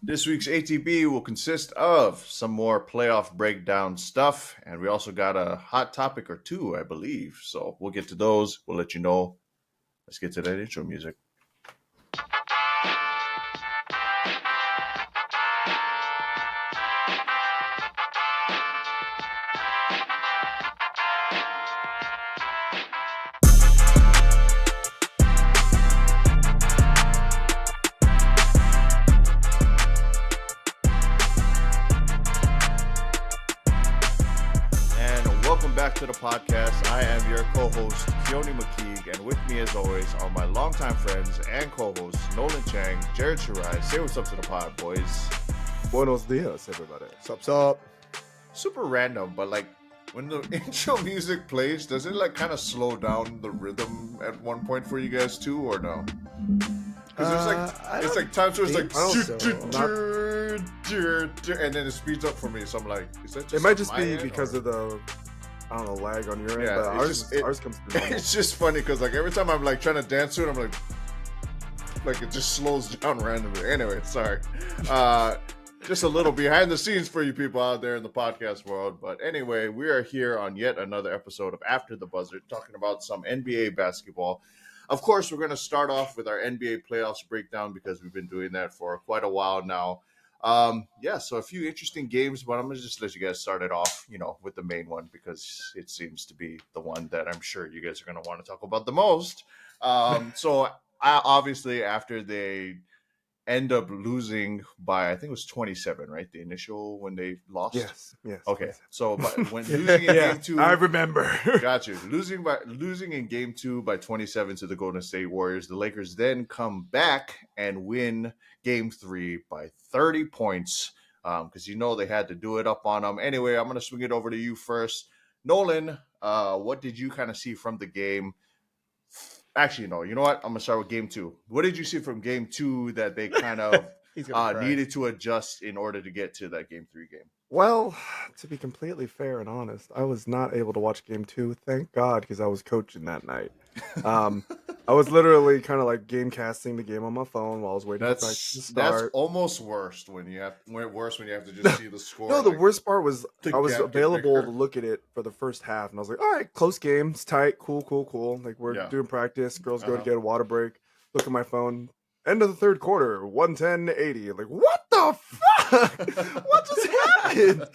This week's ATB will consist of some more playoff breakdown stuff, and we also got a hot topic or two, I believe. So we'll get to those. We'll let you know. Let's get to that intro music. Welcome back to the podcast. I am your co-host, Keone McKeague, and with me, as always, are my longtime friends and co-hosts, Nolan Chang, Jared Shirai. Say what's up to the pod, boys. Buenos dias, everybody. Sup? Super random, but like when the intro music plays, does it like kind of slow down the rhythm at one point for you guys too, or no? Because it's like times where it's like, and then it speeds up for me. So I'm like, is that just it might just be end, because or? of the, I don't know, lag on your end. Yeah, but it's ours comes through. It's just funny because like every time I'm like trying to dance to it, I'm like it just slows down randomly. Anyway, sorry. Just a little behind the scenes for you people out there in the podcast world. But anyway, we are here on yet another episode of After the Buzzer, talking about some NBA basketball. Of course, we're going to start off with our NBA playoffs breakdown because we've been doing that for quite a while now. So a few interesting games, but I'm going to just let you guys start it off, with the main one because it seems to be the one that I'm sure you guys are going to want to talk about the most. Obviously, after they end up losing by, I think it was 27, right? The initial when they lost. Yes. Okay, so when losing in game two, I remember. got you. Losing in game two by 27 to the Golden State Warriors. The Lakers then come back and win game three by 30 points because they had to do it up on them. Anyway, I'm going to swing it over to you first. Nolan, what did you kind of see from the game? Actually, no. You know what? I'm going to start with game two. What did you see from game two that they kind of needed to adjust in order to get to that game three game? Well, to be completely fair and honest, I was not able to watch game two. Thank God, because I was coaching that night. I was literally kind of like game casting the game on my phone while I was waiting for practice to start. That's almost worse when you have to just see the score. No, the worst part was I was available to look at it for the first half, and I was like, all right, close game, it's tight, cool. Like we're doing practice, girls go to get a water break, look at my phone. End of the third quarter, 110-80. Like, what the fuck? What just happened?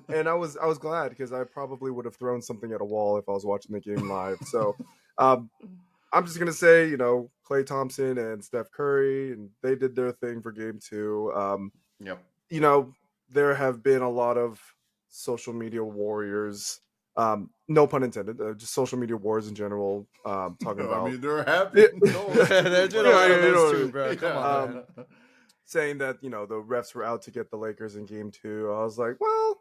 And I was glad because I probably would have thrown something at a wall if I was watching the game live. So I'm just gonna say, Klay Thompson and Steph Curry, and they did their thing for game two. There have been a lot of social media warriors. No pun intended. Just social media wars in general. Talking about. I mean, there have been. Come on, saying that the refs were out to get the Lakers in game two. I was like, well,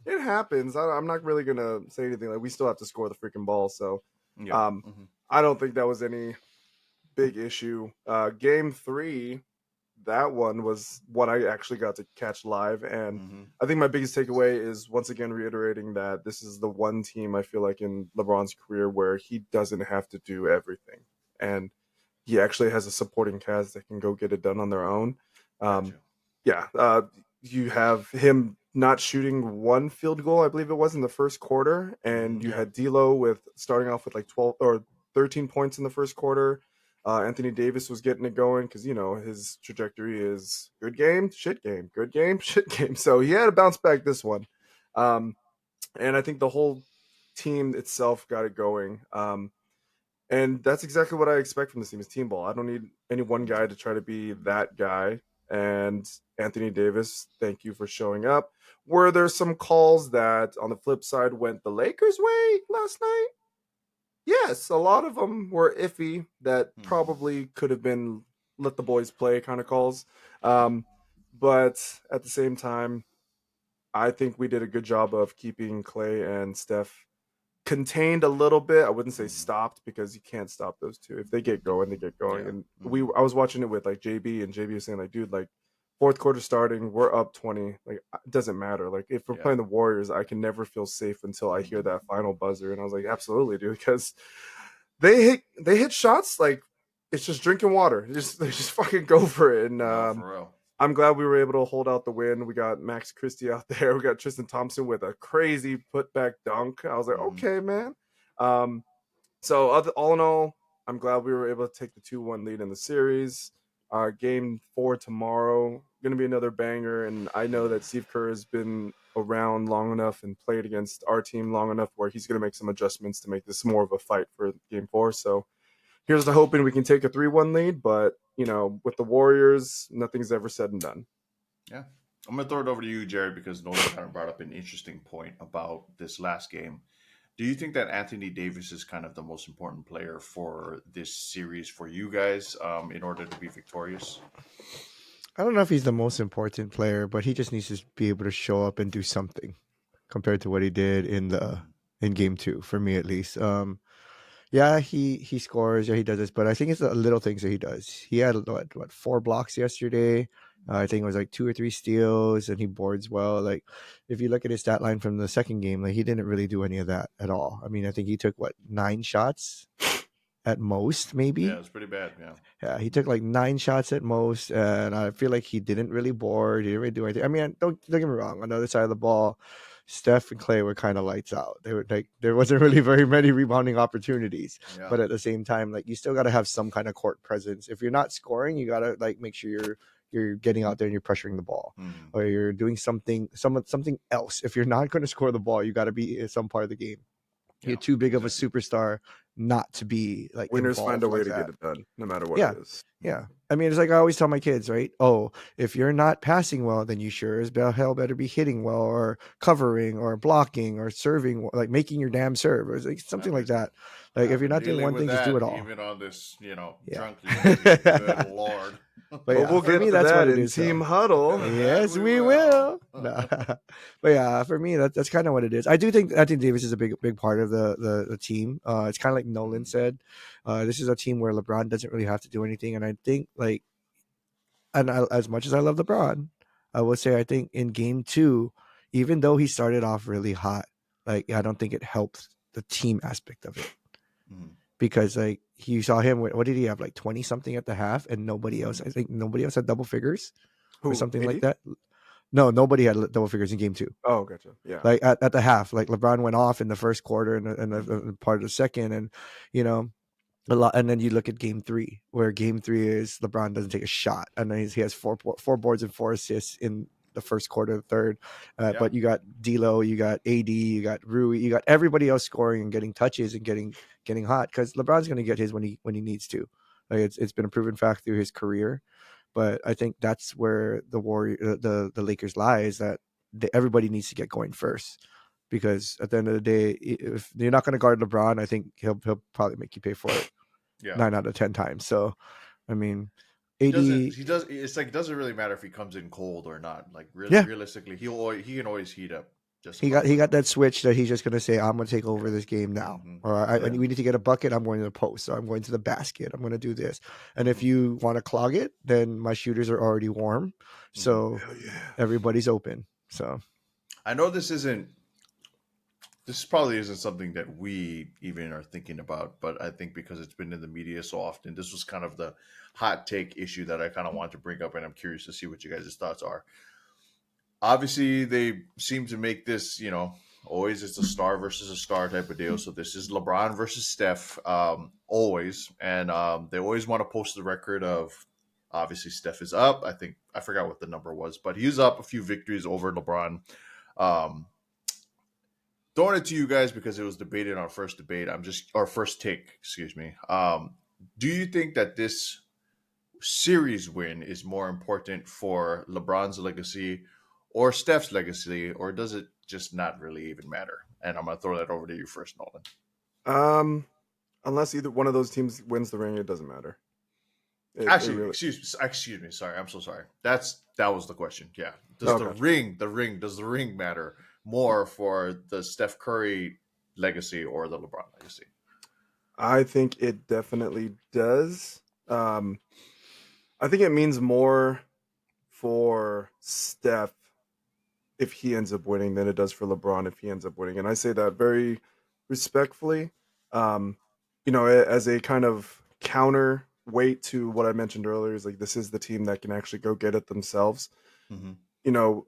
it happens. I'm not really gonna say anything. Like we still have to score the freaking ball. So, I don't think that was any big issue. Game three. That one was one I actually got to catch live. And I think my biggest takeaway is once again reiterating that this is the one team I feel like in LeBron's career where he doesn't have to do everything. And he actually has a supporting cast that can go get it done on their own. You have him not shooting one field goal, I believe it was in the first quarter. And you had D'Lo starting off with like 12 or 13 points in the first quarter. Anthony Davis was getting it going because, his trajectory is good game, shit game, good game, shit game. So he had to bounce back this one. And I think the whole team itself got it going. And that's exactly what I expect from this team is team ball. I don't need any one guy to try to be that guy. And Anthony Davis, thank you for showing up. Were there some calls that on the flip side went the Lakers' way last night? Yes, a lot of them were iffy that probably could have been let the boys play kind of calls. But at the same time, I think we did a good job of keeping Klay and Steph contained a little bit. I wouldn't say stopped because you can't stop those two. If they get going, they get going. Yeah. And I was watching it with like JB, and JB was saying like, dude, like fourth quarter starting, we're up 20. Like it doesn't matter. Like if we're playing the Warriors, I can never feel safe until I hear that final buzzer. And I was like, absolutely, dude, because they hit shots like it's just drinking water. Just fucking go for it. And No, for real. I'm glad we were able to hold out the win. We got Max Christie out there. We got Tristan Thompson with a crazy putback dunk. I was like, Mhm. okay, man. So all in all, I'm glad we were able to take the 2-1 lead in the series. Game 4 tomorrow, going to be another banger. And I know that Steve Kerr has been around long enough and played against our team long enough where he's going to make some adjustments to make this more of a fight for Game 4. So here's to hoping we can take a 3-1 lead. But, with the Warriors, nothing's ever said and done. Yeah. I'm going to throw it over to you, Jared, because Nolan kind of brought up an interesting point about this last game. Do you think that Anthony Davis is kind of the most important player for this series for you guys in order to be victorious? I don't know if he's the most important player, but he just needs to be able to show up and do something compared to what he did in game 2, for me at least. Yeah, he scores. Yeah, he does this, but I think it's the little things that he does. He had what 4 blocks yesterday. I think it was like 2 or 3 steals, and he boards well. Like if you look at his stat line from the second game, like he didn't really do any of that at all. I mean, I think he took 9 shots at most, maybe. Yeah, it's pretty bad. Yeah. Yeah, he took like 9 shots at most, and I feel like he didn't really board. He didn't really do anything. I mean, don't get me wrong. On the other side of the ball, Steph and Clay were kind of lights out. They were like there wasn't really very many rebounding opportunities, Yeah. but at the same time, like you still got to have some kind of court presence. If you're not scoring, you got to like make sure you're getting out there and you're pressuring the ball, or you're doing something else. If you're not going to score the ball, you got to be in some part of the game. You're too big of a superstar not to be like Winners find a way like to that. get it done, no matter what Yeah. it is. Yeah. I mean, it's like I always tell my kids, right? Oh, if you're not passing well, then you sure as hell better be hitting well or covering or blocking or serving, like making your damn serve or like something like that. Like if you're not doing one thing, just do it all. Even on this, Yeah. drunk unity. Good Lord. But yeah, we'll for get me, to that's that what it in is. Team though. Huddle. Yes, we will. No. But yeah, for me, that's kind of what it is. I think Davis is a big part of the team. It's kind of like Nolan said. This is a team where LeBron doesn't really have to do anything, and I think like, as much as I love LeBron, I would say I think in game 2, even though he started off really hot, like I don't think it helped the team aspect of it. Because like you saw him, what did he have, like 20 something at the half, and nobody else. I think nobody else had double figures or something like that. No, nobody had double figures in game 2. Oh, gotcha. Yeah. Like at the half, like LeBron went off in the first quarter and the part of the second, and a lot. And then you look at game 3, where game 3 is LeBron doesn't take a shot, and then he has four boards and 4 assists in the first quarter, the third. But you got D'Lo, you got AD, you got Rui, you got everybody else scoring and getting touches and getting hot, because LeBron's going to get his when he needs to. Like it's been a proven fact through his career. But I think that's where the Lakers lie, is that everybody needs to get going first, because at the end of the day, if you're not going to guard LeBron, I think he'll probably make you pay for it 9 out of 10 times. So, I mean, AD, he does. It's like it doesn't really matter if he comes in cold or not. Like realistically, he can always heat up. He got that switch that he's just going to say, I'm going to take over this game now. Or we need to get a bucket, I'm going to the post. Or I'm going to the basket. I'm going to do this. And if you want to clog it, then my shooters are already warm. So everybody's open. So I know this probably isn't something that we even are thinking about, but I think because it's been in the media so often, this was kind of the hot take issue that I kind of want to bring up, and I'm curious to see what you guys' thoughts are. Obviously, they seem to make this, always it's a star versus a star type of deal. So this is LeBron versus Steph, always. And they always want to post the record of, obviously, Steph is up. I forgot what the number was, but he was up a few victories over LeBron. Throwing it to you guys because it was debated on our first debate. Our first take, excuse me. Do you think that this series win is more important for LeBron's legacy or Steph's legacy, or does it just not really even matter? And I'm going to throw that over to you first, Nolan. Unless either one of those teams wins the ring, it doesn't matter. Excuse me. Sorry, I'm so sorry. That was the question. Yeah. Does the ring matter more for the Steph Curry legacy or the LeBron legacy? I think it definitely does. I think it means more for Steph if he ends up winning than it does for LeBron if he ends up winning. And I say that very respectfully. As a kind of counter, weight to what I mentioned earlier. Is like this is the team that can actually go get it themselves. Mm-hmm. You know,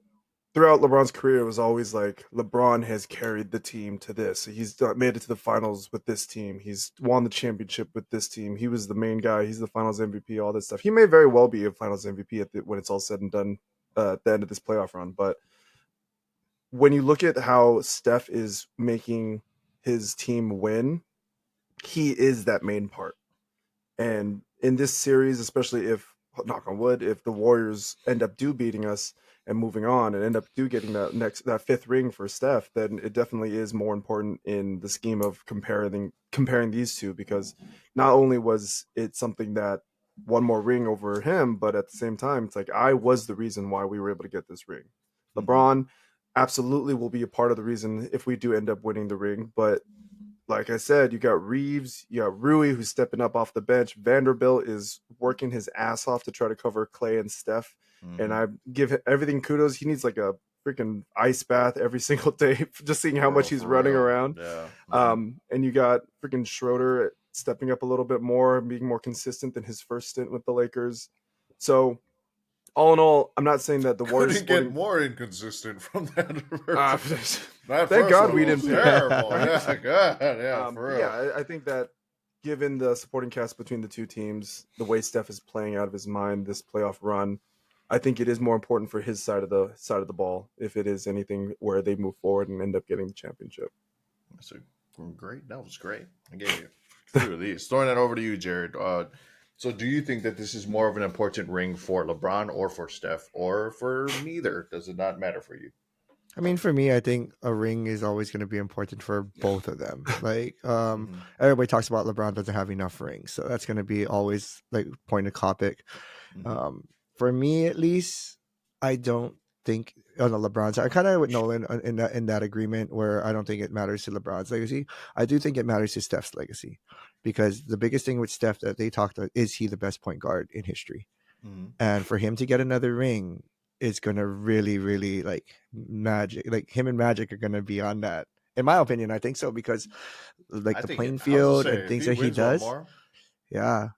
throughout LeBron's career, it was always like LeBron has carried the team to this. Made it to the finals with this team. He's won the championship with this team. He was the main guy. He's the finals MVP, all this stuff. He may very well be a finals MVP when it's all said and done at the end of this playoff run. But when you look at how Steph is making his team win, he is that main part. And in this series, especially if, knock on wood, if the Warriors end up beating us and moving on and end up getting that fifth ring for Steph, then it definitely is more important in the scheme of comparing these two, because not only was it something that one more ring over him, but at the same time, it's like I was the reason why we were able to get this ring. LeBron absolutely will be a part of the reason if we do end up winning the ring, but like I said, you got Reeves, you got Rui who's stepping up off the bench. Vanderbilt is working his ass off to try to cover Clay and Steph. And I give him everything kudos. He needs like a freaking ice bath every single day, just seeing how much he's running around. Yeah. And you got freaking Schroeder stepping up a little bit more, being more consistent than his first stint with the Lakers. So all in all, I'm not saying that the Warriors couldn't get more inconsistent from that. Thank God we didn't. Terrible. Yeah, God. Yeah, for real. Yeah, I think that given the supporting cast between the two teams, the way Steph is playing out of his mind this playoff run, I think it is more important for his side of the ball if it is anything where they move forward and end up getting the championship. That's great. That was great. I gave you a few of these. Throwing that over to you, Jared. So do you think that this is more of an important ring for LeBron or for Steph or for neither? Does it not matter for you? I mean, for me, I think a ring is always going to be important for both of them. Like, everybody talks about LeBron doesn't have enough rings, so that's going to be always like point of topic. For me, at least, I don't think on the LeBron side. I kind of with Nolan in that agreement where I don't think it matters to LeBron's legacy. I do think it matters to Steph's legacy, because the biggest thing with Steph that they talked about is he the best point guard in history, and for him to get another ring is gonna really, really like Magic. Like him and Magic are gonna be on that. In my opinion, I think so, because like the playing field and things that he does. Yeah.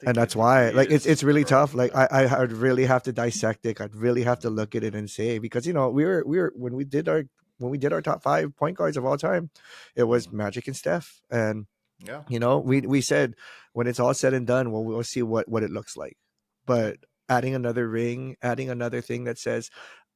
And that's why, like, it's really tough. Like, I'd really have to dissect it. I'd really have to look at it and say, because we were when we did our top 5 point guards of all time, it was Magic and Steph, and we said when it's all said and done, well, we'll see what it looks like. But adding another ring, adding another thing that says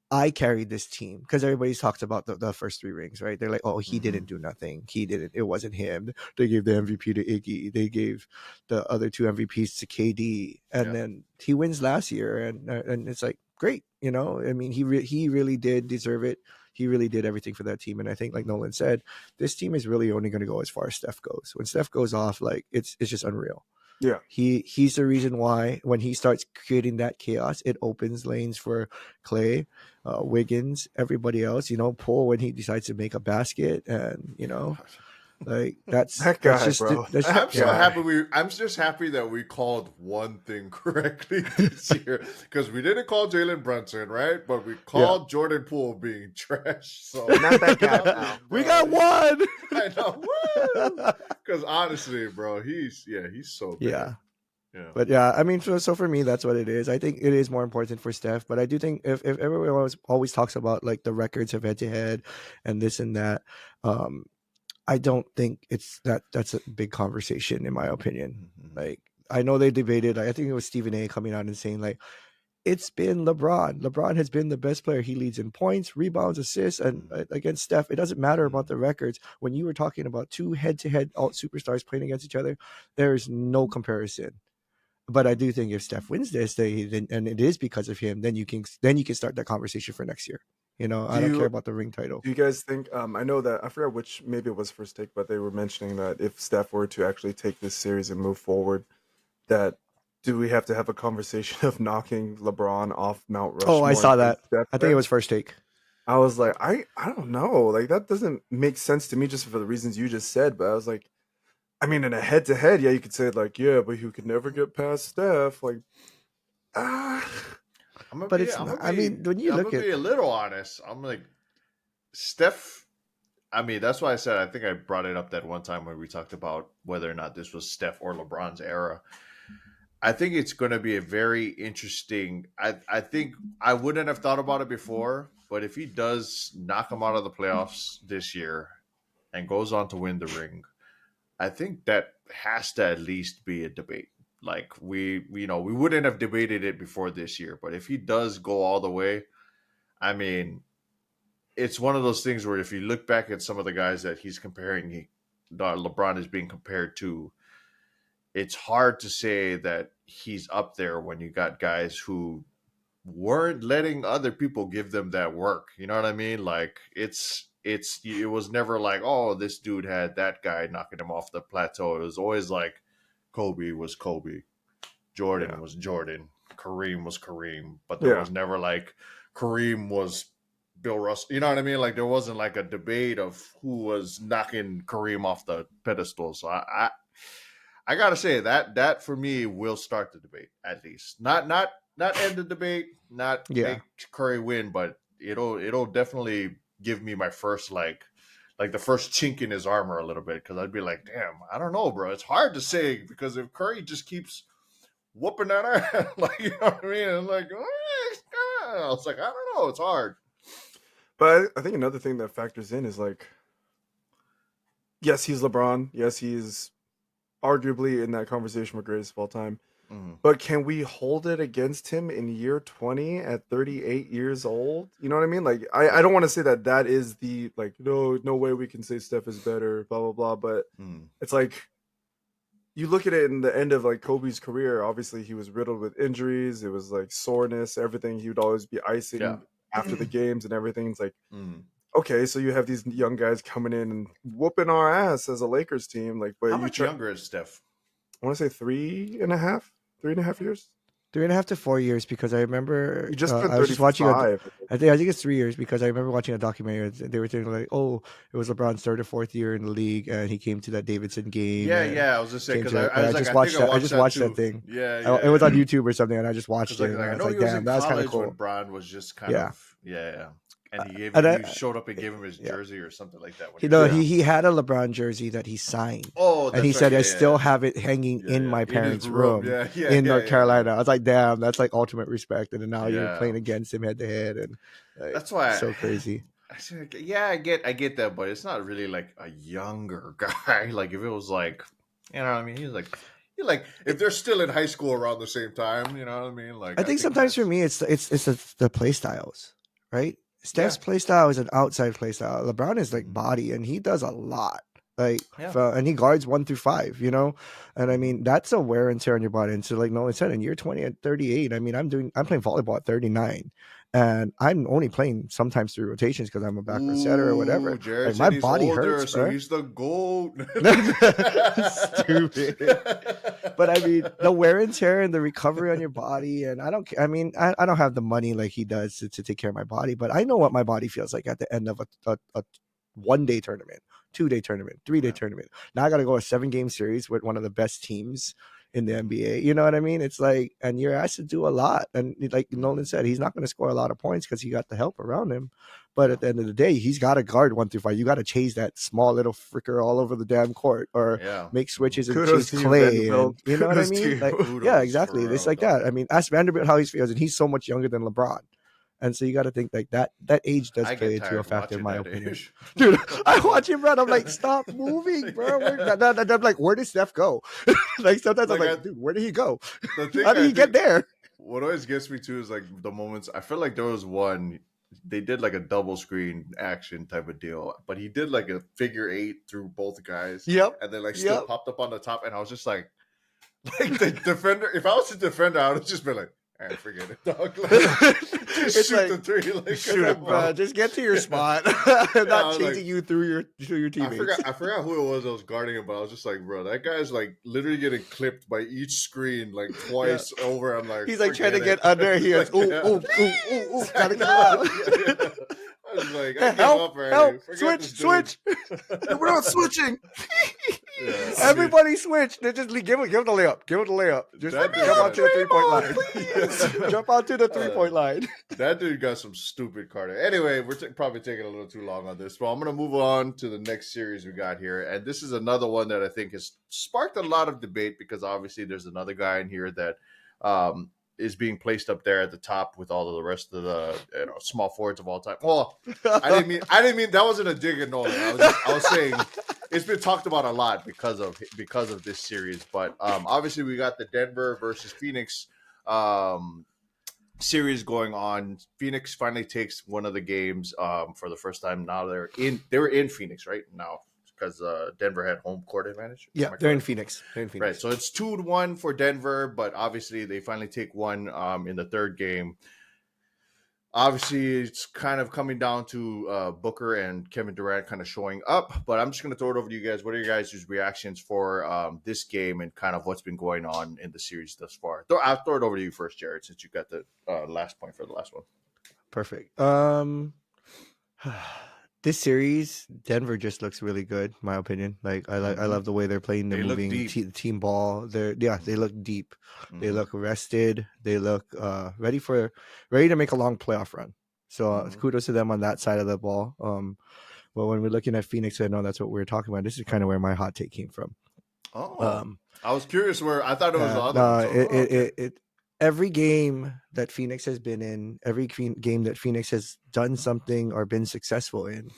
I carried this team, because everybody's talked about the first 3 rings, right? They're like, oh, he didn't do nothing. It wasn't him. They gave the MVP to Iggy. They gave the other 2 MVPs to KD, and then he wins last year, and it's like great, I mean, he really did deserve it. He really did everything for that team, and I think, like Nolan said, this team is really only going to go as far as Steph goes. When Steph goes off, like it's just unreal. Yeah, he's the reason why when he starts creating that chaos, it opens lanes for Clay, Wiggins, everybody else. Paul, when he decides to make a basket, and like that's that guy, just, bro. I'm just happy that we called one thing correctly this year, because we didn't call Jalen Brunson, right? But we called Jordan Poole being trash. So not that guy now. We got one. I know. Because honestly, bro, he's so good. Yeah. But yeah, I mean, so for me, that's what it is. I think it is more important for Steph, but I do think if everyone always talks about like the records of head to head and this and that, I don't think that's a big conversation in my opinion. Like, I know they debated. I think it was Stephen A. coming out and saying like, it's been LeBron. LeBron has been the best player. He leads in points, rebounds, assists, and against Steph, it doesn't matter about the records. When you were talking about 2 head-to-head alt superstars playing against each other, there is no comparison. But I do think if Steph wins this, and it is because of him, then you can start that conversation for next year. I don't care about the ring title. Do you guys think? I know that I forgot which, maybe it was First Take, but they were mentioning that if Steph were to actually take this series and move forward, that do we have to have a conversation of knocking LeBron off Mount Rushmore? Oh, I saw that. Steph I think it was First Take. I was like, I don't know, like that doesn't make sense to me just for the reasons you just said. But I was like, I mean, in a head-to-head, yeah, you could say like, yeah, but you could never get past Steph. Like, but it's not. I mean, when you look at, be a little honest, I'm like, Steph. I mean, that's why I said, I think I brought it up that one time where we talked about whether or not this was Steph or LeBron's era. I think it's going to be a very interesting. I think I wouldn't have thought about it before, but if he does knock him out of the playoffs this year and goes on to win the ring, I think that has to at least be a debate. Like we wouldn't have debated it before this year, but if he does go all the way, I mean, it's one of those things where if you look back at some of the guys that he's comparing, LeBron is being compared to, it's hard to say that he's up there when you got guys who weren't letting other people give them that work. You know what I mean? Like it was never like, oh, this dude had that guy knocking him off the plateau. It was always like Kobe was Kobe, Jordan was Jordan, Kareem was Kareem, but there was never like Kareem was Bill Russell. You know what I mean? Like there wasn't like a debate of who was knocking Kareem off the pedestal. So I gotta say that for me will start the debate at least. Not end the debate, not make Curry win, but it'll definitely give me my first like the first chink in his armor a little bit, because I'd be like, damn, I don't know, bro. It's hard to say, because if Curry just keeps whooping that ass, like, you know what I mean? And like, I was like, I don't know, it's hard. But I think another thing that factors in is like, yes, he's LeBron. Yes, he's arguably in that conversation for greatest of all time. Mm-hmm. But can we hold it against him in year 20 at 38 years old? You know what I mean? Like, I don't want to say that is the, like, no way we can say Steph is better, blah, blah, blah. But it's like, you look at it in the end of like Kobe's career, obviously he was riddled with injuries. It was like soreness, everything. He would always be icing after the games and everything. It's like, okay, so you have these young guys coming in and whooping our ass as a Lakers team. Like, but how much younger is Steph? I want to say 3.5 years. 3.5 to 4 years, because I remember You just I was just watching. I think it's 3 years, because I remember watching a documentary. They were saying like, oh, it was LeBron's third or fourth year in the league, and he came to that Davidson game. I was just saying, because I just watched that thing. It was on YouTube or something, and I just watched it. Like, I was like, damn, that was kind of cool. When Bron was just kind of and he showed up and gave him his jersey or something like that. He had a LeBron jersey that he signed. Oh, and he said, I still have it hanging in my parents' room in North Carolina. I was like, damn, that's like ultimate respect. And then now you're playing against him head to head, and like, that's why it's so crazy. I get that, but it's not really like a younger guy. Like if it was like, you know what I mean? He's like if they're still in high school around the same time, you know what I mean? Like I think sometimes for me it's the play styles, right? Steph's play style is an outside play style. LeBron is like body, and he does a lot. Like, and he guards 1 through 5, you know? And I mean, that's a wear and tear on your body. And so, like Nolan said, in year 20 at 38, I mean, I'm playing volleyball at 39. And I'm only playing sometimes through rotations because I'm a backward setter or whatever. Jared, like, my body hurts, so he's the GOAT. Stupid. But I mean, the wear and tear and the recovery on your body, and I don't have the money like he does to take care of my body, but I know what my body feels like at the end of a 1-day tournament, 2-day tournament, 3-day tournament. Now I got to go a 7-game series with one of the best teams in the NBA. You know what I mean? It's like, and you're asked to do a lot. And like Nolan said, he's not going to score a lot of points because he got the help around him. But at the end of the day, he's got to guard 1 through 5. You got to chase that small little fricker all over the damn court, or make switches and chase Clay. You know what I mean? Like, exactly. It's like that. I mean, ask Vanderbilt how he feels, and he's so much younger than LeBron. And so you got to think like that age does play into a factor in my opinion. Dude, I watch him run. I'm like, stop moving, bro. I'm like, where did Steph go? Like sometimes I'm like, dude, where did he go? How did he get there? What always gets me too is like the moments. I feel like there was one. They did like a double screen action type of deal, but he did like a figure 8 through both guys. Yep. And then like still popped up on the top, and I was just like the defender. If I was a defender, I would have just been like, I forget it, dog. Like, just shoot the 3. Like, shoot it, bro. Just get to your spot. Not chasing you through your teammates. I forgot who it was that was guarding him, but I was just like, bro, that guy's like literally getting clipped by each screen like twice over. I'm like, he's like trying to get under. He goes, ooh, gotta get out. I was like, I Hey, give help, up already. help, Forget this switch. dude. We're not switching. Yeah, I mean, Everybody switch. They just give him the layup. Give him the layup. Just That dude jump got out to the 3-point line. please. Jump out to the 3-point line. that dude got some stupid card. Anyway, we're probably taking a little too long on this, but I'm going to move on to the next series we got here. And this is another one that I think has sparked a lot of debate because obviously there's another guy in here that is being placed up there at the top with all of the rest of the small forwards of all time. Well, I didn't mean that wasn't a dig at Nolan. I was saying it's been talked about a lot because of this series. But obviously we got the Denver versus Phoenix series going on. Phoenix finally takes one of the games for the first time. Now they were in Phoenix right now because Denver had home court advantage. Yeah, they're in Phoenix. Right, so it's 2-1 for Denver, but obviously they finally take one in the third game. Obviously, it's kind of coming down to Booker and Kevin Durant kind of showing up, but I'm just going to throw it over to you guys. What are your guys' reactions for this game and kind of what's been going on in the series thus far? I'll throw it over to you first, Jared, since you got the last point for the last one. Perfect. This series, Denver just looks really good, my opinion. Like I love the way they're playing the moving team ball. They look deep. Mm-hmm. They look rested. They look ready to make a long playoff run. So kudos to them on that side of the ball. But when we're looking at Phoenix, I know that's what we were talking about. This is kind of where my hot take came from. I was curious where I thought it was the other. Every game that Phoenix has been in, every game that Phoenix has done something or been successful in,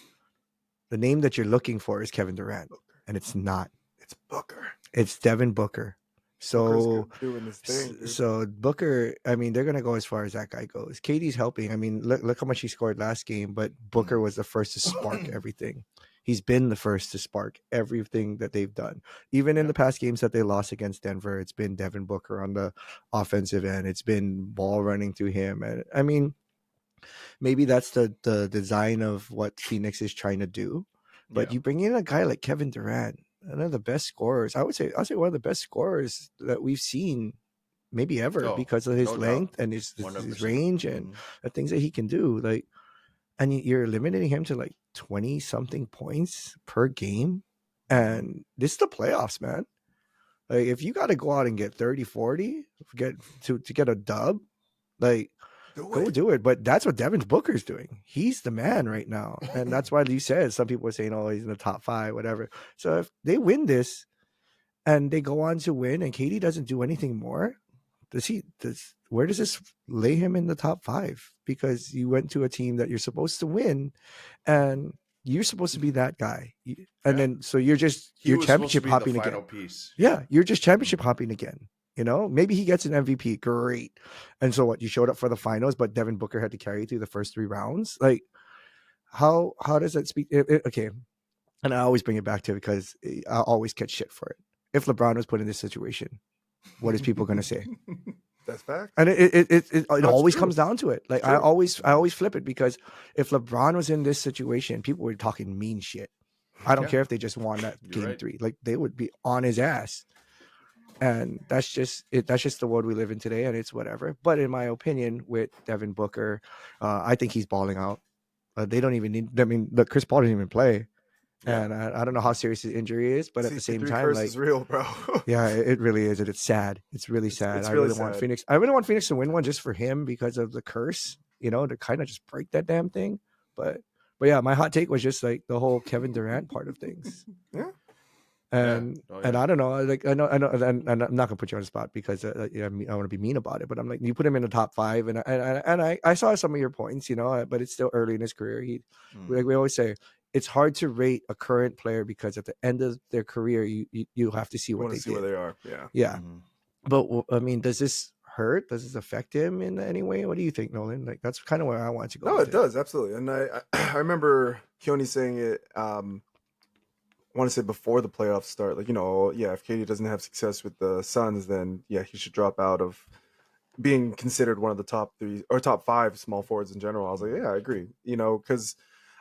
the name that you're looking for is Kevin Durant, and it's not. It's Booker. It's Devin Booker. So doing this thing, so Booker, I mean, they're gonna go as far as that guy goes. KD's helping. I mean, look how much he scored last game, but Booker was the first to spark everything. He's been the first to spark everything that they've done. Even in the past games that they lost against Denver, it's been Devin Booker on the offensive end. It's been ball running through him. And I mean, maybe that's the design of what Phoenix is trying to do. But you bring in a guy like Kevin Durant, one of the best scorers. I'll say one of the best scorers that we've seen maybe ever because of his length and his range and the things that he can do. Like, and you're eliminating him to like 20 something points per game. And this is the playoffs, man. Like, if you got to go out and get 30, 40, to get a dub, like, go do it. But that's what Devin Booker's doing. He's the man right now. And that's why you said some people are saying, oh, he's in the top 5, whatever. So if they win this and they go on to win and KD doesn't do anything more, where does this lay him in the top 5? Because you went to a team that you're supposed to win and you're supposed to be that guy. And then, so you're championship hopping again. Yeah. You're just championship hopping again. You know, maybe he gets an MVP. Great. And so what? You showed up for the finals, but Devin Booker had to carry you through the first 3 rounds. Like, how does that speak? Okay. And I always bring it back to it because I always catch shit for it. If LeBron was put in this situation, what is people going to say? That's fact. And it always comes down to it. Like, I always flip it because if LeBron was in this situation, people were talking mean shit. I don't care if they just won that game 3. Like, they would be on his ass. And that's just it. That's just the world we live in today, and it's whatever. But in my opinion, with Devin Booker, I think he's balling out. They don't even need. I mean, look, Chris Paul didn't even play, and I don't know how serious his injury is. But at the same time, like, it's real, bro. Yeah, it really is, and it's sad. It's really sad. It's I really really sad. want Phoenix. I really want Phoenix to win one just for him because of the curse. You know, to kind of just break that damn thing. But yeah, my hot take was just like the whole Kevin Durant part of things. Yeah. And I don't know, like I know, and I'm not gonna put you on the spot because I want to be mean about it, but I'm like, you put him in the top 5, and I saw some of your points, you know, but it's still early in his career. Like we always say, it's hard to rate a current player because at the end of their career, you have to see what they did. Where they are. Yeah. But I mean, does this hurt? Does this affect him in any way? What do you think, Nolan? Like, that's kind of where I want to go. No, it does, absolutely. And I remember Keone saying it. I want to say before the playoffs start, like, you know, if KD doesn't have success with the Suns, then he should drop out of being considered one of the top 3 or top 5 small forwards in general. I was like, yeah, I agree. You know, because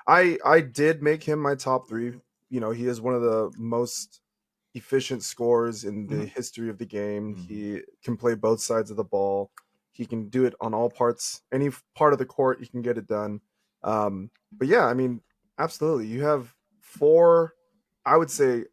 I did make him my top 3. You know, he is one of the most efficient scorers in the history of the game. He can play both sides of the ball. He can do it on all parts, any part of the court. He can get it done. But yeah, I mean, absolutely. You have four, I would say,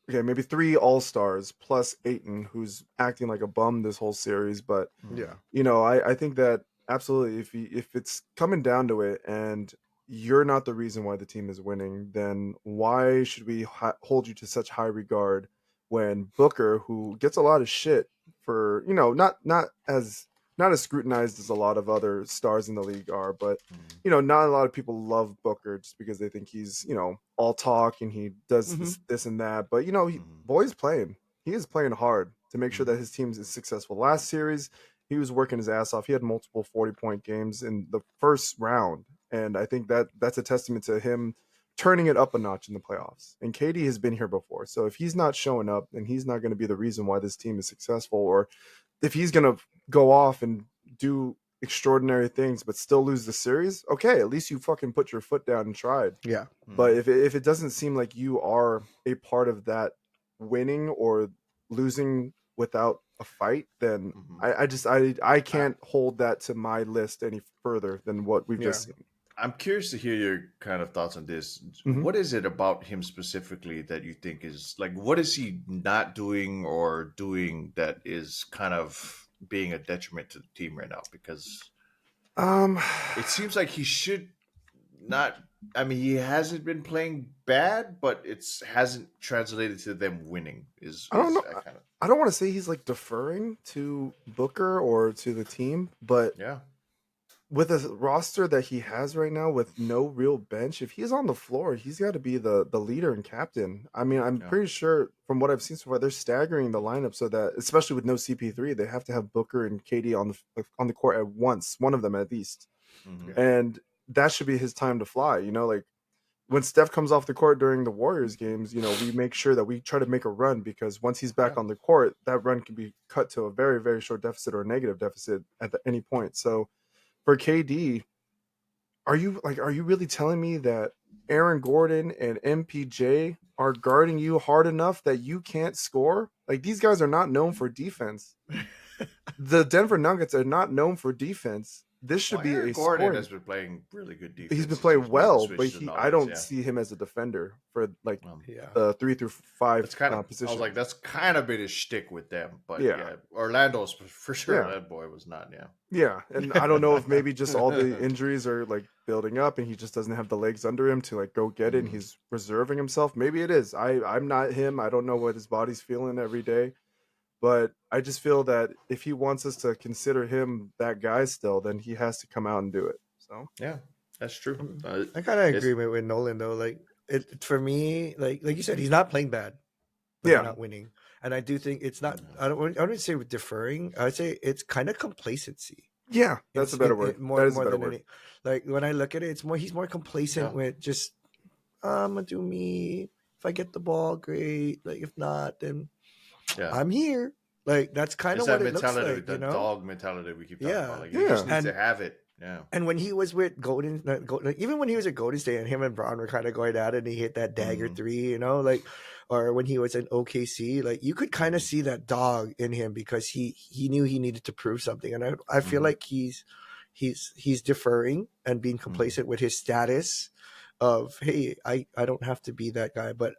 okay, maybe three All Stars plus Aiton, who's acting like a bum this whole series. But Yeah. I think that absolutely, if it's coming down to it, and you're not the reason why the team is winning, then why should we hold you to such high regard when Booker, who gets a lot of shit for not as scrutinized as a lot of other stars in the league are, but not a lot of people love Booker just because they think he's all talk and he does this and that. But boy's playing. He is playing hard to make sure that his team is successful. Last series, he was working his ass off. He had multiple 40-point games in the first round, and I think that that's a testament to him turning it up a notch in the playoffs. And KD has been here before, so if he's not showing up, then he's not going to be the reason why this team is successful, or if he's going to go off and do extraordinary things but still lose the series. Okay, at least you fucking put your foot down and tried. Yeah. But if it doesn't seem like you are a part of that winning or losing without a fight, then I can't hold that to my list any further than what we've just seen. I'm curious to hear your kind of thoughts on this. Mhm. What is it about him specifically that you think is like, what is he not doing or doing that is kind of being a detriment to the team right now? Because it seems like he should not. I mean, he hasn't been playing bad, but it's hasn't translated to them winning. I don't know. Kind of, I don't want to say he's like deferring to Booker or to the team, but yeah. with a roster that he has right now with no real bench, if he's on the floor, he's got to be the leader and captain. I mean, I'm pretty sure from what I've seen so far, they're staggering the lineup so that, especially with no CP3, they have to have Booker and KD on the court at once, one of them at least. And that should be his time to fly. Like when Steph comes off the court during the Warriors games, we make sure that we try to make a run, because once he's back on the court, that run can be cut to a very, very short deficit or a negative deficit at any point. So for KD, are you really telling me that Aaron Gordon and MPJ are guarding you hard enough that you can't score? Like, these guys are not known for defense. The Denver Nuggets are not known for defense. This should be Aaron a Gordon scoring. has been playing really good defense. He's been playing well, but I don't see him as a defender for like the 3 through 5 that's kind of position. I was like, that's kind of been his shtick with them. But yeah, Orlando's for sure. That boy was not. Yeah, and I don't know if maybe just all the injuries are like building up, and he just doesn't have the legs under him to like go get it. And he's reserving himself. Maybe it is. I'm not him. I don't know what his body's feeling every day. But I just feel that if he wants us to consider him that guy still, then he has to come out and do it. So yeah, that's true. I kind of agree with Nolan though. Like for me, like you said, he's not playing bad. But they're not winning, and I do think it's not. I don't say with deferring. I would say it's kind of complacency. Yeah, that's a better word. More than any. Like when I look at it, he's more complacent with just I'm gonna do me. If I get the ball, great. Like if not, then. I'm here. Like that's kind of what it looks like, the dog mentality we keep talking about. Like you just need to have it. Yeah. And when he was with even when he was at Golden State, and him and Braun were kind of going at it, and he hit that dagger three, or when he was in OKC, like you could kind of see that dog in him because he knew he needed to prove something, and I feel like he's deferring and being complacent with his status of, hey, I don't have to be that guy, but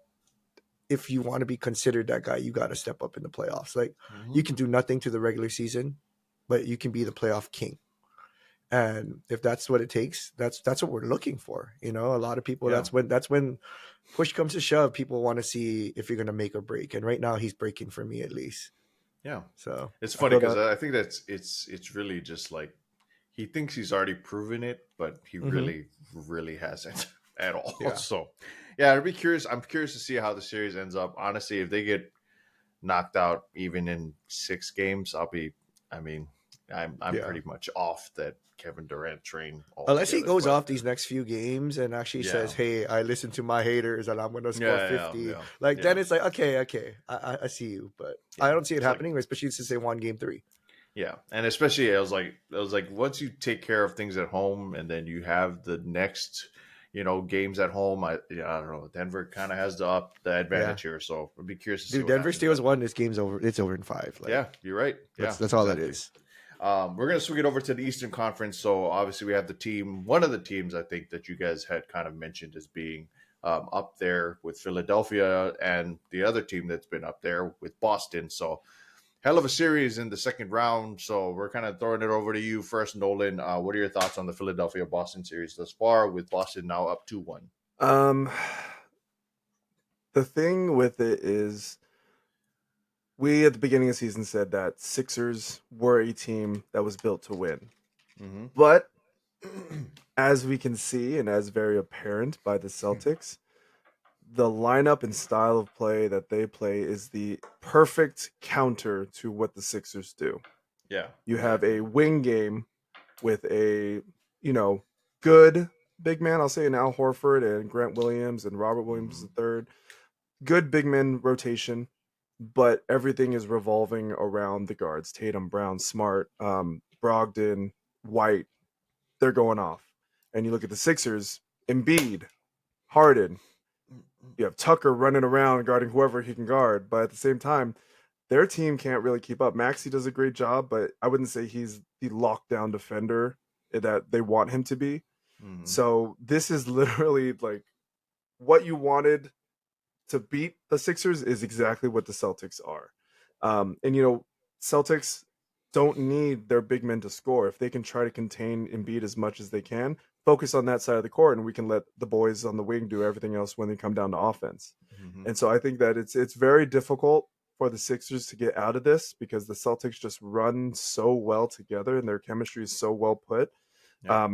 if you want to be considered that guy, you got to step up in the playoffs. Like you can do nothing to the regular season, but you can be the playoff king. And if that's what it takes, that's what we're looking for. A lot of people, that's when push comes to shove, people want to see if you're going to make or break. And right now he's breaking for me at least. Yeah. So it's funny because I think it's really just like, he thinks he's already proven it, but he really, really hasn't at all. Yeah. So yeah, I'd be curious. I'm curious to see how the series ends up. Honestly, if they get knocked out even in 6 games, I'm pretty much off that Kevin Durant train. Unless he goes off these next few games and actually says, hey, I listened to my haters and I'm going to score 50. Then it's like, okay, I see you. But I don't see it happening, especially since they won game 3. Yeah, and especially I was like, once you take care of things at home and then you have the next games at home, I don't know. Denver kind of has the advantage here, so I'd be curious to see. Dude, Denver Steelers won. This game's over. It's over in 5. Yeah, you're right. That's all it is. We're going to swing it over to the Eastern Conference. So obviously we have one of the teams I think that you guys had kind of mentioned as being up there with Philadelphia, and the other team that's been up there with Boston. So hell of a series in the second round. So we're kind of throwing it over to you first, Nolan. What are your thoughts on the Philadelphia Boston series thus far, with Boston now up 2-1? Um, the thing with it is, we at the beginning of the season said that Sixers were a team that was built to win. Mm-hmm. But as we can see, and as very apparent by the Celtics, the lineup and style of play that they play is the perfect counter to what the Sixers do. Yeah. You have a wing game with a, good big man. I'll say an Al Horford and Grant Williams and Robert Williams III. Good big man rotation, but everything is revolving around the guards: Tatum, Brown, Smart, Brogdon, White. They're going off. And you look at the Sixers: Embiid, Harden. You have Tucker running around guarding whoever he can guard, but at the same time, their team can't really keep up. Maxey does a great job, but I wouldn't say he's the lockdown defender that they want him to be. Mm-hmm. So this is literally like what you wanted to beat the Sixers is exactly what the Celtics are. And Celtics don't need their big men to score. If they can try to contain Embiid as much as they can, focus on that side of the court, and we can let the boys on the wing do everything else when they come down to offense. Mm-hmm. And so I think that it's very difficult for the Sixers to get out of this, because the Celtics just run so well together and their chemistry is so well put. Yeah.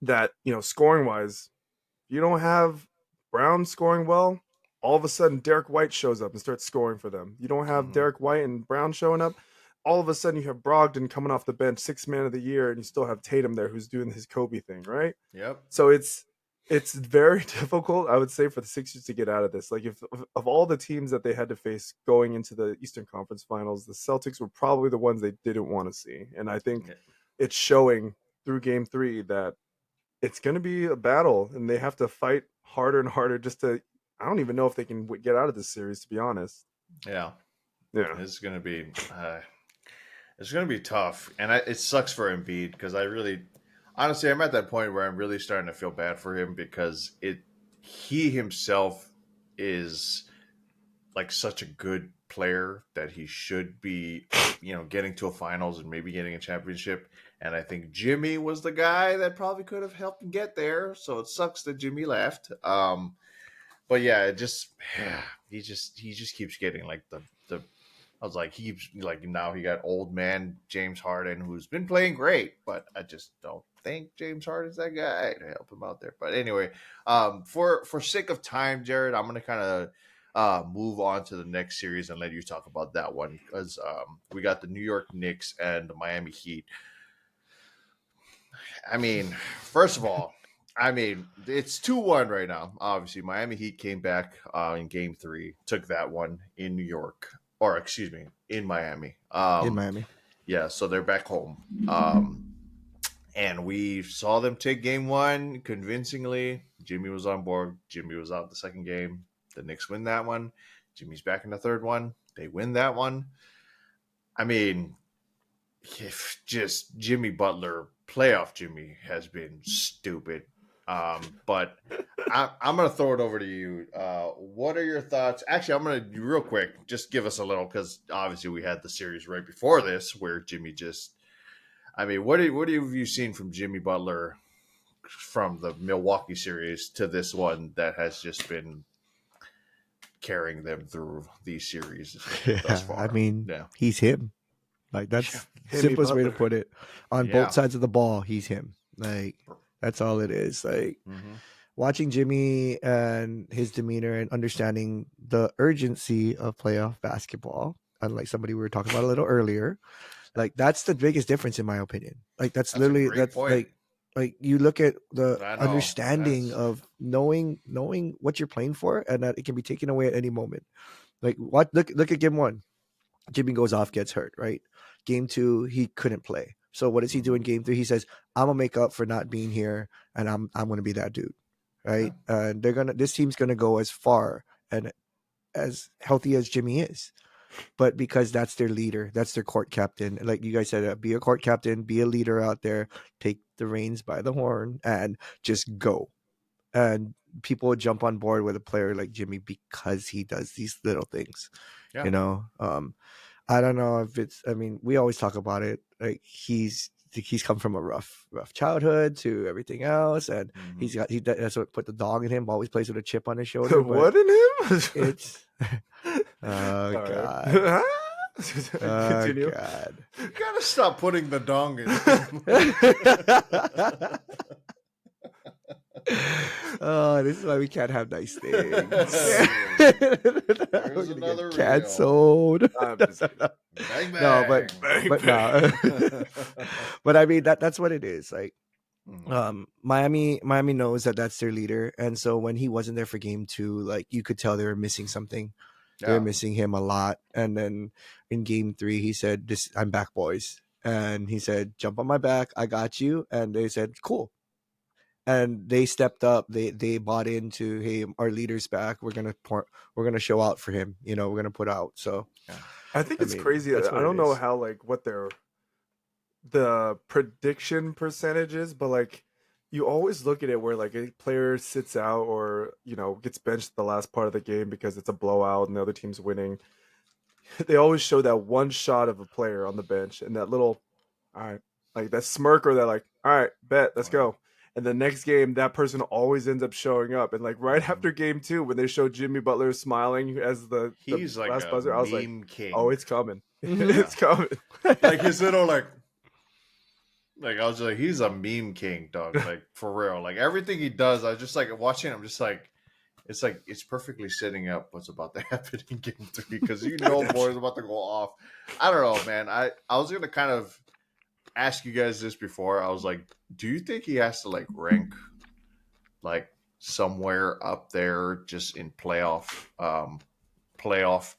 That, scoring wise, you don't have Brown scoring well, all of a sudden Derek White shows up and starts scoring for them. You don't have Derek White and Brown showing up, all of a sudden you have Brogdon coming off the bench, 6th man of the year, and you still have Tatum there who's doing his Kobe thing, right? Yep. So it's very difficult, I would say, for the Sixers to get out of this. Like, if of all the teams that they had to face going into the Eastern Conference Finals, the Celtics were probably the ones they didn't want to see. And I think it's showing through Game 3 that it's going to be a battle, and they have to fight harder and harder just to. I don't even know if they can get out of this series, to be honest. Yeah. It's going to be tough, and it sucks for Embiid, because honestly, I'm at that point where I'm really starting to feel bad for him, because he himself is like such a good player that he should be, getting to a finals and maybe getting a championship. And I think Jimmy was the guy that probably could have helped him get there. So it sucks that Jimmy left. But yeah, he just keeps getting like the I was like, now he got old man James Harden, who's been playing great, but I just don't think James Harden's that guy to help him out there. But anyway, for sake of time, Jared, I'm gonna kind of move on to the next series and let you talk about that one, because we got the New York Knicks and the Miami Heat. I mean, first of all, it's 2-1 right now. Obviously, Miami Heat came back in Game 3, took that one in New York, or excuse me, in Miami. In Miami. Yeah, so they're back home. And we saw them take Game 1 convincingly. Jimmy was on board. Jimmy was out the second game. The Knicks win that one. Jimmy's back in the third one. They win that one. I mean, if just Jimmy Butler, playoff Jimmy, has been stupid. But I'm going to throw it over to you. What are your thoughts? Actually, I'm going to, real quick, just give us a little, because obviously we had the series right before this where Jimmy just, what have you seen from Jimmy Butler from the Milwaukee series to this one that has just been carrying them through these series thus far? He's him. Like, that's the simplest way to put it. On both sides of the ball, he's him. Like, that's all it is. Like, watching Jimmy and his demeanor and understanding the urgency of playoff basketball, unlike somebody we were talking about a little earlier, like, that's the biggest difference in my opinion. Like, that's literally, that's point. Like you look at the understanding of knowing what you're playing for, and that it can be taken away at any moment. Like, look at Game 1. Jimmy goes off, gets hurt, right? Game 2, he couldn't play. So what does he do in Game 3? He says, I'm gonna make up for not being here, and I'm gonna be that dude, right? And this team's gonna go as far and as healthy as Jimmy is. but because that's their leader, that's their court captain. Like you guys said, be a court captain, be a leader out there, take the reins by the horn, and just go. And people would jump on board with a player like Jimmy because he does these little things. Yeah. You know, I don't know if it's. I mean, we always talk about it. Like he's come from a rough childhood to everything else, and that's what put the dog in him. Always plays with a chip on his shoulder. What in him? It's oh All right. god. Continue. Oh god. You gotta stop putting the dong in. Oh, this is why we can't have nice things. There's another reel. Canceled. I'm just kidding. Bang, bang. No, but no. But I mean that's what it is. Like Miami knows that that's their leader, and so when he wasn't there for game 2, like you could tell they were missing something. They were missing him a lot. And then in game 3, he said, I'm back, boys. And he said, jump on my back, I got you. And they said, cool. And they stepped up. They bought into, hey, our leader's back. We're gonna show out for him. You know, we're gonna put out. So I think it's crazy. I don't know how what the prediction percentage is, but like you always look at it where like a player sits out or gets benched the last part of the game because it's a blowout and the other team's winning. They always show that one shot of a player on the bench and that little, all right, like that smirk or that like, all right, bet, let's go. And the next game, that person always ends up showing up. And like right after game 2, when they show Jimmy Butler smiling as the like last a buzzer, I was like, king. oh, it's coming. It's coming. Like his little like I was like, he's a meme king, dog. Like for real. Like everything he does, I was just like watching. I'm just like, it's perfectly setting up what's about to happen in game 3 because boy is about to go off. I don't know, man. I was gonna kind of ask you guys this before. I was like, do you think he has to like rank like somewhere up there just in playoff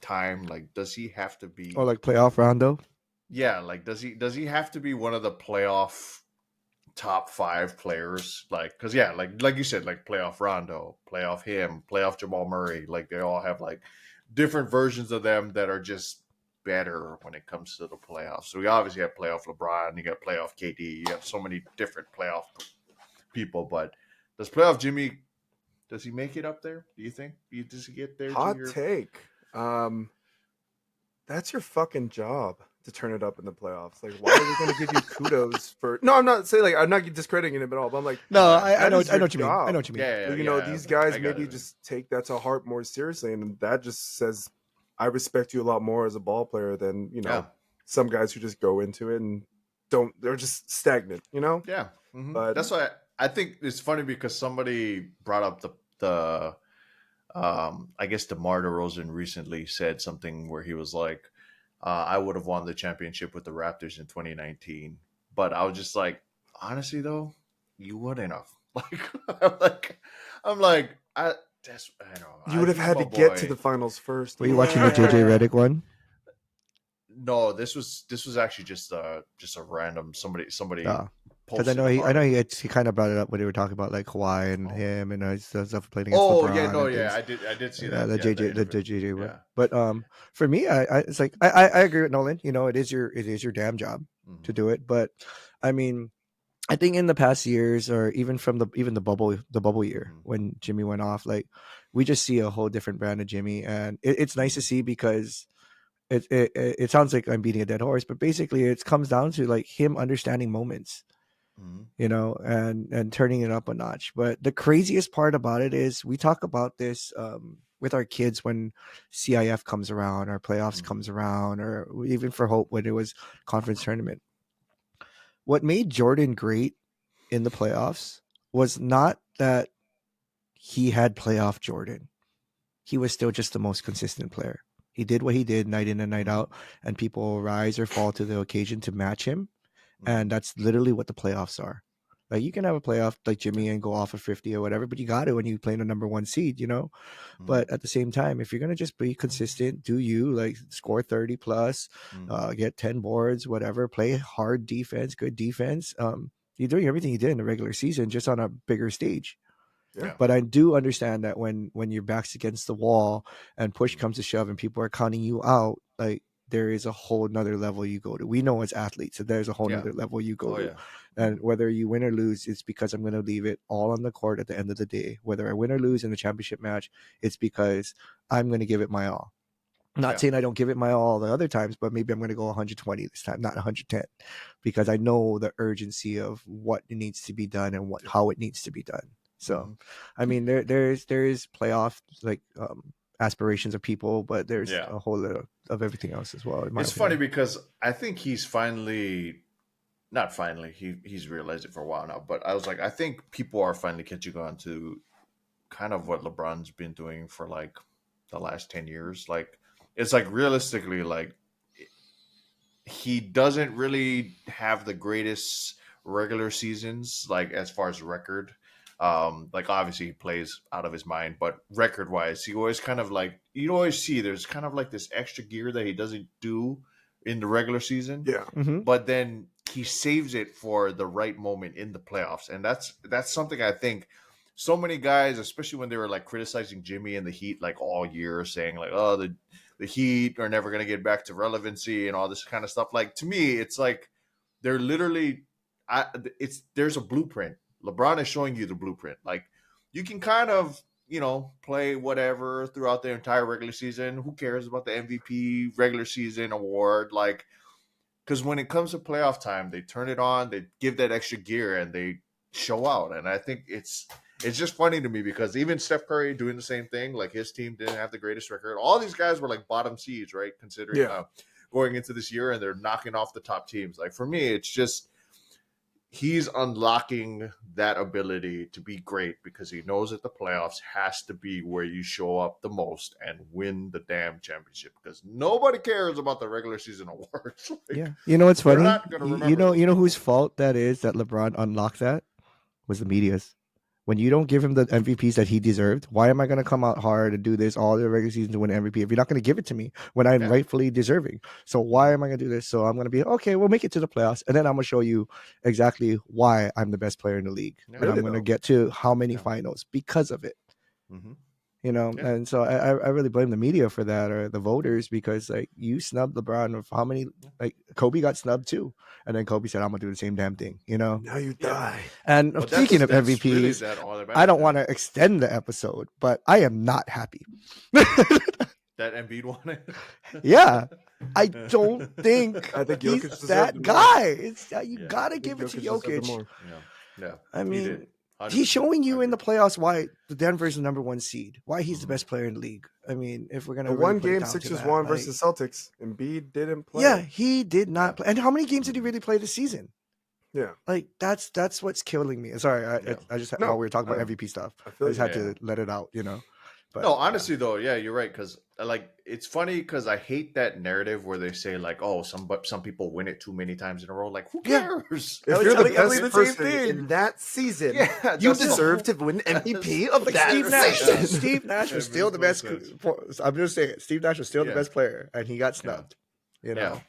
time? Like, does he have to be or like playoff Rondo? Yeah, like does he have to be one of the playoff top 5 players? Like, because like you said, like playoff Rondo, playoff him, playoff Jamal Murray. Like they all have like different versions of them that are just better when it comes to the playoffs. So we obviously have playoff LeBron, you got playoff KD, you have so many different playoff people. But does playoff Jimmy, does he make it up there? Do you think? Does he get there? Hot take. That's your fucking job to turn it up in the playoffs. Like, why are we going to give you kudos for? No, I'm not saying like I'm not discrediting him at all. But I'm like, no, I know what you mean. I know what you mean. Yeah, these guys maybe just take that to heart more seriously, and that just says I respect you a lot more as a ball player than some guys who just go into it and they're just stagnant. Yeah. Mm-hmm. But that's why I think it's funny because somebody brought up the I guess DeMar DeRozan recently said something where he was like, I would have won the championship with the Raptors in 2019. But I was just like, honestly though, you wouldn't have. I'm like, I don't know. You would have had to get to the finals first. Were you watching the JJ Redick one? No, this was actually just a random somebody. Because I know he kind of brought it up when they were talking about like Kawhi and him and stuff playing against LeBron. I did see that. The JJ one. Yeah. But for me, it's like I agree with Nolan. It is your damn job to do it. But I mean, I think in the past years, or even from the bubble year when Jimmy went off, like we just see a whole different brand of Jimmy, and it's nice to see because it sounds like I'm beating a dead horse, but basically it comes down to like him understanding moments, and turning it up a notch. But the craziest part about it is we talk about this with our kids when CIF comes around, or playoffs comes around, or even for Hope when it was conference tournament. What made Jordan great in the playoffs was not that he had playoff Jordan. He was still just the most consistent player. He did what he did night in and night out, and people rise or fall to the occasion to match him. And that's literally what the playoffs are. Like you can have a playoff like Jimmy and go off of 50 or whatever, but you got it when you play in the number 1 seed, But at the same time, if you're going to just be consistent, do you like score 30 plus, get 10 boards, whatever, play hard defense, good defense. You're doing everything you did in the regular season, just on a bigger stage. Yeah. But I do understand that when your back's against the wall and push comes to shove and people are counting you out, like there is a whole nother level you go to. We know as athletes that there's a whole Yeah. nother level you go Oh, to. yeah. And whether you win or lose, it's because I'm going to leave it all on the court at the end of the day. Whether I win or lose in the championship match, it's because I'm going to give it my all. Not saying I don't give it my all the other times, but maybe I'm going to go 120 this time, not 110, because I know the urgency of what needs to be done and how it needs to be done. So, I mean, there is playoff like aspirations of people, but there's a whole lot of everything else as well. It's funny because I think he's not finally, he's realized it for a while now, but I was like, I think people are finally catching on to kind of what LeBron's been doing for like the last 10 years. Like, it's like realistically, like, he doesn't really have the greatest regular seasons, like as far as record. Like obviously he plays out of his mind, but record wise, he always kind of like you always see there's kind of like this extra gear that he doesn't do in the regular season. Yeah. But then he saves it for the right moment in the playoffs. And that's something I think so many guys, especially when they were like criticizing Jimmy and the Heat like all year, saying like, oh, the Heat are never going to get back to relevancy and all this kind of stuff. Like, to me, it's like they're literally, there's a blueprint. LeBron is showing you the blueprint. Like, you can kind of, play whatever throughout the entire regular season. Who cares about the MVP regular season award? Like, because when it comes to playoff time, they turn it on, they give that extra gear, and they show out. And I think it's just funny to me because even Steph Curry doing the same thing, like his team didn't have the greatest record. All these guys were like bottom seeds, right? Considering going into this year, and they're knocking off the top teams. Like, for me, it's just he's unlocking that ability to be great because he knows that the playoffs has to be where you show up the most and win the damn championship because nobody cares about the regular season awards. Like, yeah, you know what's funny? not gonna remember You know whose fault that is that LeBron unlocked that was the media's. When you don't give him the MVPs that he deserved, why am I going to come out hard and do this all the regular season to win MVP if you're not going to give it to me when I'm rightfully deserving? So why am I going to do this? So I'm going to be, okay, we'll make it to the playoffs. And then I'm going to show you exactly why I'm the best player in the league. Yeah, and I'm going to get to how many finals because of it. Mm-hmm. And so I really blame the media for that or the voters because like you snubbed LeBron of how many, like Kobe got snubbed too. And then Kobe said, I'm going to do the same damn thing, Now you die. And But speaking of that's MVPs, really I don't want to extend the episode, but I am not happy. that Embiid one. Yeah. I don't think I think he's Jokic deserved that it more. guy. It's you Yeah. gotta give it to deserved it Jokic. more. Yeah. I He mean, did. he's 100%. showing you in the Agree. playoffs why the Denver's the number one seed, why he's the best player in the league. I mean, if we're gonna The really one put it game down to Sixers that, won like, versus Celtics. Embiid didn't play. yeah, he did not play. And how many games did he really play this season? Yeah. Like that's what's killing me. Sorry, I just No, while we were talking about I- MVP stuff, I I feel just you. had to let it out, But No, honestly though, yeah, you're right. Because like it's funny because I hate that narrative where they say like, oh, some people win it too many times in a row. Like, who Yeah. cares? I If was you're the telling Emily best the same person thing. in that season, Yeah, you that's the deserve whole- to win MVP of Like that Steve Nash. season. Steve Nash was That still the makes best. no I'm just saying, Steve Nash was still the Yeah. best player, and he got snubbed. Yeah.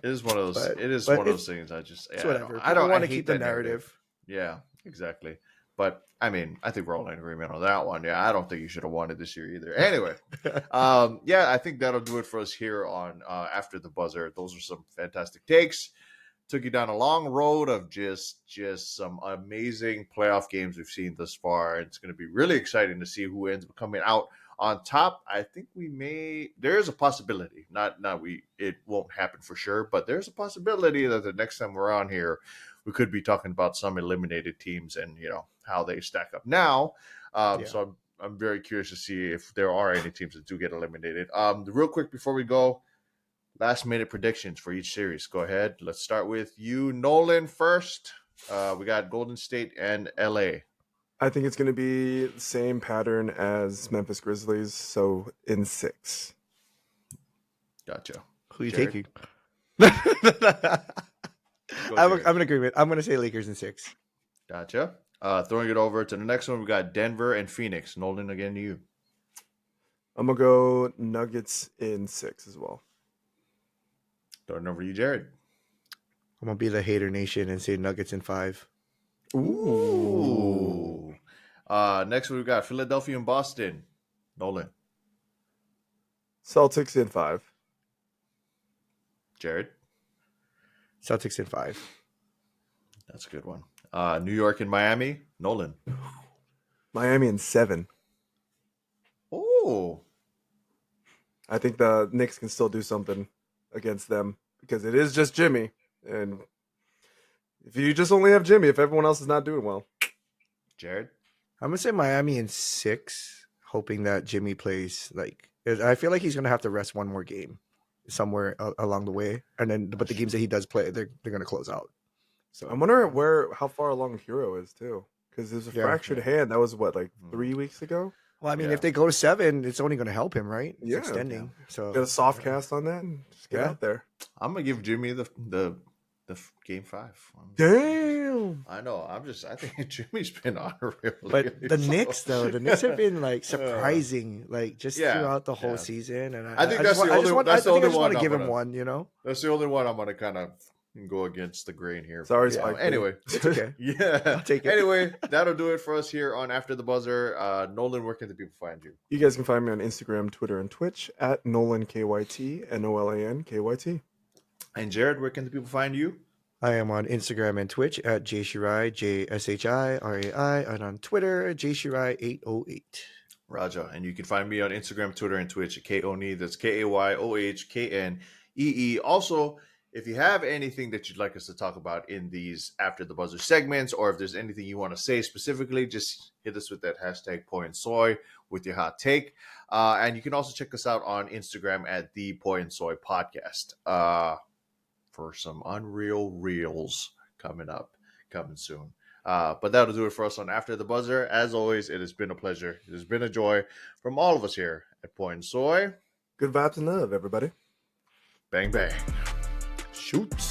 It is one of those. But- it is but one of those things. I just It's yeah, whatever. I don't want I to hate keep the that narrative. Yeah, exactly. But I mean, I think we're all in agreement on that one. Yeah, I don't think you should have won it this year either. Anyway, yeah, I think that'll do it for us here on After the Buzzer. Those are some fantastic takes. Took you down a long road of just some amazing playoff games we've seen thus far. It's going to be really exciting to see who ends up coming out on top. I think there is a possibility, it won't happen for sure, but there's a possibility that the next time we're on here, we could be talking about some eliminated teams and how they stack up now. So I'm very curious to see if there are any teams that do get eliminated. Real quick before we go, last minute predictions for each series. Go ahead. Let's start with you, Nolan, first. We got Golden State and LA. I think it's going to be the same pattern as Memphis Grizzlies, so in 6. Gotcha. Who are you Jared? taking? Go, I'm Jared. in agreement. I'm going to say Lakers in 6. Gotcha. Throwing it over to the next one, we got Denver and Phoenix. Nolan, again to you. I'm going to go Nuggets in 6 as well. Throwing it over to you, Jared. I'm going to be the hater nation and say Nuggets in 5. Ooh. Next we've got Philadelphia and Boston. Nolan. Celtics in 5. Jared. Celtics in 5. That's a good one. New York and Miami. Nolan. Miami in 7. Oh. I think the Knicks can still do something against them because it is just Jimmy. And if you just only have Jimmy, if everyone else is not doing well. Jared. I'm gonna say Miami in 6, hoping that Jimmy plays. Like, I feel like he's gonna have to rest one more game somewhere along the way, and then but the games that he does play, they're gonna close out. So I wonder how far along Hero is too, because there's a fractured hand. That was what, like 3 weeks ago. Well, I mean, if they go to 7, it's only gonna help him, right? It's Yeah. extending. So Get a soft cast on that and just get out there. I'm gonna give Jimmy the game 5. Damn. I know. I think Jimmy's been unreal. But the Knicks, though, the Knicks have been like surprising, like just Yeah, throughout the whole yeah. season. And I think that's the only one. I think I just one want to I'm give him gonna- one. You know, That's the only one I'm gonna kind of go against the grain here. Sorry, Yeah, Spike. Anyway, it's okay. yeah. I'll take it. Anyway, that'll do it for us here on After the Buzzer. Nolan, where can the people find you? You guys can find me on Instagram, Twitter, and Twitch at NolanKYT, NOLANKYT. And Jared, where can the people find you? I am on Instagram and Twitch at JShirai, JSHIRAI, and on Twitter, JShirai808. Raja, and you can find me on Instagram, Twitter, and Twitch at KONE. That's KAYOHKNEE. Also, if you have anything that you'd like us to talk about in these After the Buzzer segments, or if there's anything you want to say specifically, just hit us with that hashtag Poi N Soy with your hot take. And you can also check us out on Instagram at the Poi N Soy podcast for some unreal reels coming soon. But that'll do it for us on After the Buzzer. As always, it has been a pleasure. It has been a joy from all of us here at Poi N Soy. Good vibes and love, everybody. Bang, bang. Shoots.